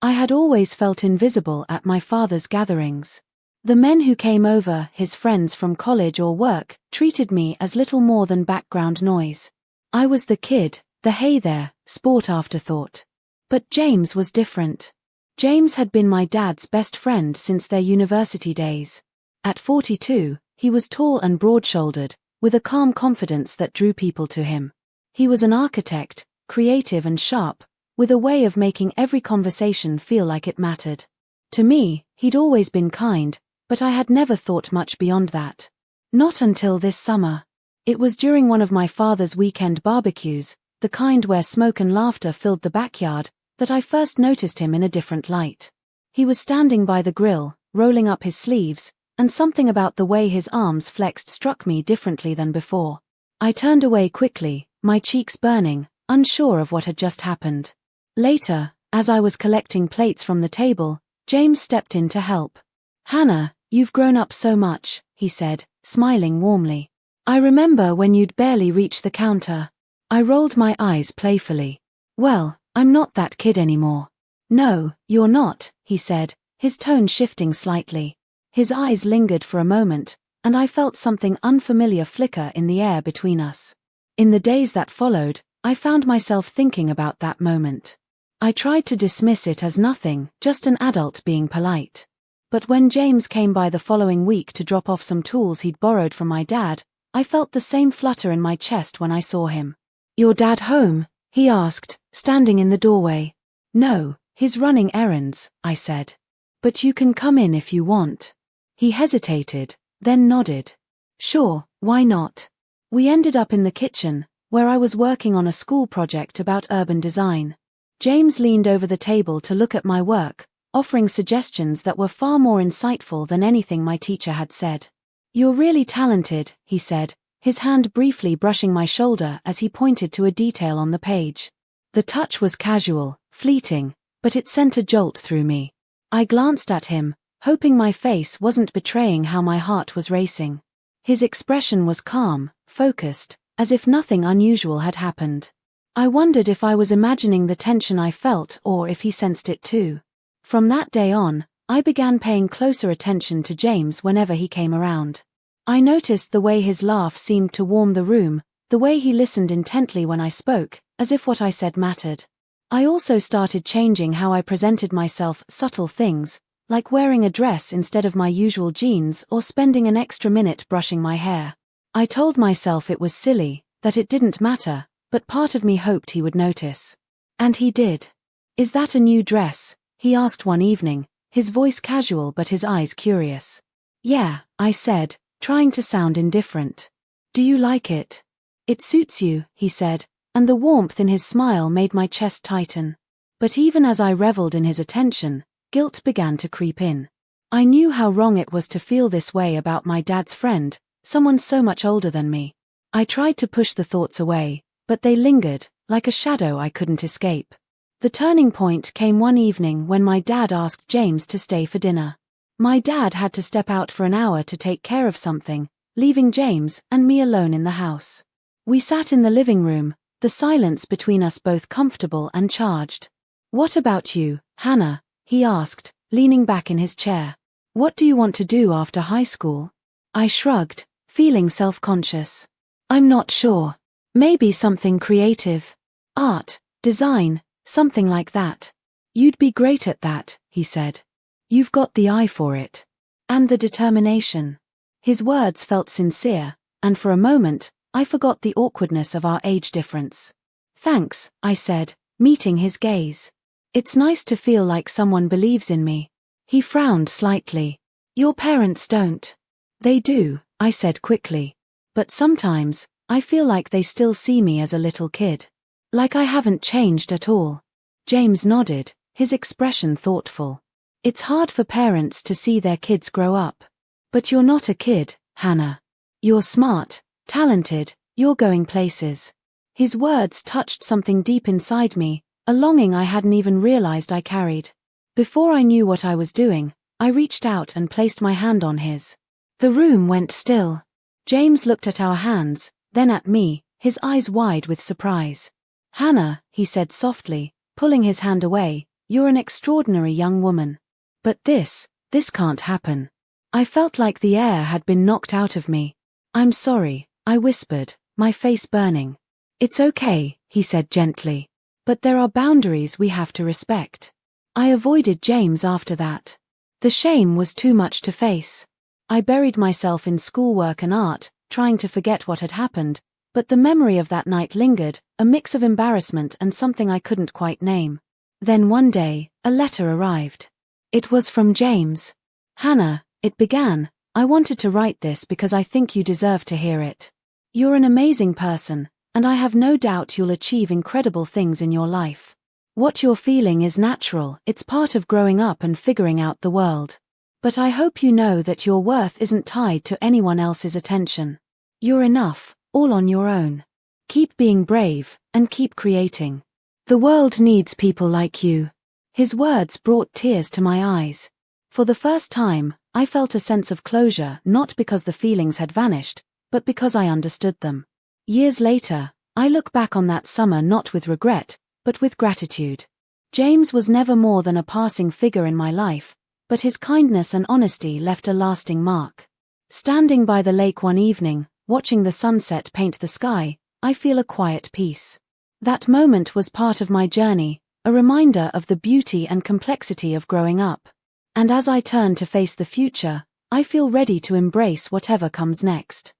I had always felt invisible at my father's gatherings. The men who came over, his friends from college or work, treated me as little more than background noise. I was the kid, the hey there, sport afterthought. But James was different. James had been my dad's best friend since their university days. At 42, he was tall and broad-shouldered, with a calm confidence that drew people to him. He was an architect, creative and sharp, with a way of making every conversation feel like it mattered. To me, he'd always been kind, but I had never thought much beyond that. Not until this summer. It was during one of my father's weekend barbecues, the kind where smoke and laughter filled the backyard, that I first noticed him in a different light. He was standing by the grill, rolling up his sleeves, and something about the way his arms flexed struck me differently than before. I turned away quickly, my cheeks burning, unsure of what had just happened. Later, as I was collecting plates from the table, James stepped in to help. "Hannah, you've grown up so much," he said, smiling warmly. "I remember when you'd barely reach the counter." I rolled my eyes playfully. "Well, I'm not that kid anymore." "No, you're not," he said, his tone shifting slightly. His eyes lingered for a moment, and I felt something unfamiliar flicker in the air between us. In the days that followed, I found myself thinking about that moment. I tried to dismiss it as nothing, just an adult being polite. But when James came by the following week to drop off some tools he'd borrowed from my dad, I felt the same flutter in my chest when I saw him. "Your dad home?" he asked, standing in the doorway. "No, he's running errands," I said. "But you can come in if you want." He hesitated, then nodded. "Sure, why not?" We ended up in the kitchen, where I was working on a school project about urban design. James leaned over the table to look at my work, offering suggestions that were far more insightful than anything my teacher had said. "You're really talented," he said, his hand briefly brushing my shoulder as he pointed to a detail on the page. The touch was casual, fleeting, but it sent a jolt through me. I glanced at him, hoping my face wasn't betraying how my heart was racing. His expression was calm, focused, as if nothing unusual had happened. I wondered if I was imagining the tension I felt or if he sensed it too. From that day on, I began paying closer attention to James whenever he came around. I noticed the way his laugh seemed to warm the room, the way he listened intently when I spoke, as if what I said mattered. I also started changing how I presented myself, subtle things, like wearing a dress instead of my usual jeans or spending an extra minute brushing my hair. I told myself it was silly, that it didn't matter, but part of me hoped he would notice. And he did. "Is that a new dress?" he asked one evening, his voice casual but his eyes curious. "Yeah," I said, trying to sound indifferent. "Do you like it?" "It suits you," he said, and the warmth in his smile made my chest tighten. But even as I reveled in his attention, guilt began to creep in. I knew how wrong it was to feel this way about my dad's friend, someone so much older than me. I tried to push the thoughts away, but they lingered, like a shadow I couldn't escape. The turning point came one evening when my dad asked James to stay for dinner. My dad had to step out for an hour to take care of something, leaving James and me alone in the house. We sat in the living room, the silence between us both comfortable and charged. "What about you, Hannah?" he asked, leaning back in his chair. "What do you want to do after high school?" I shrugged, feeling self-conscious. "I'm not sure. Maybe something creative. Art, design, something like that." "You'd be great at that," he said. "You've got the eye for it. And the determination." His words felt sincere, and for a moment, I forgot the awkwardness of our age difference. "Thanks," I said, meeting his gaze. "It's nice to feel like someone believes in me." He frowned slightly. "Your parents don't." "They do," I said quickly. "But sometimes, I feel like they still see me as a little kid. Like I haven't changed at all." James nodded, his expression thoughtful. "It's hard for parents to see their kids grow up. But you're not a kid, Hannah. You're smart, talented, you're going places." His words touched something deep inside me, a longing I hadn't even realized I carried. Before I knew what I was doing, I reached out and placed my hand on his. The room went still. James looked at our hands, then at me, his eyes wide with surprise. "Hannah," he said softly, pulling his hand away, You're an extraordinary young woman. But this can't happen. I felt like the air had been knocked out of me. I'm sorry, I whispered, my face burning. It's okay, he said gently. But there are boundaries we have to respect. I avoided James after that. The shame was too much to face. I buried myself in schoolwork and art, trying to forget what had happened, but the memory of that night lingered, a mix of embarrassment and something I couldn't quite name. Then one day, a letter arrived. It was from James. Hannah, it began, I wanted to write this because I think you deserve to hear it. You're an amazing person, and I have no doubt you'll achieve incredible things in your life. What you're feeling is natural, it's part of growing up and figuring out the world. But I hope you know that your worth isn't tied to anyone else's attention. You're enough, all on your own. Keep being brave, and keep creating. The world needs people like you. His words brought tears to my eyes. For the first time, I felt a sense of closure, not because the feelings had vanished, but because I understood them. Years later, I look back on that summer not with regret, but with gratitude. James was never more than a passing figure in my life, but his kindness and honesty left a lasting mark. Standing by the lake one evening, watching the sunset paint the sky, I feel a quiet peace. That moment was part of my journey, a reminder of the beauty and complexity of growing up. And as I turn to face the future, I feel ready to embrace whatever comes next.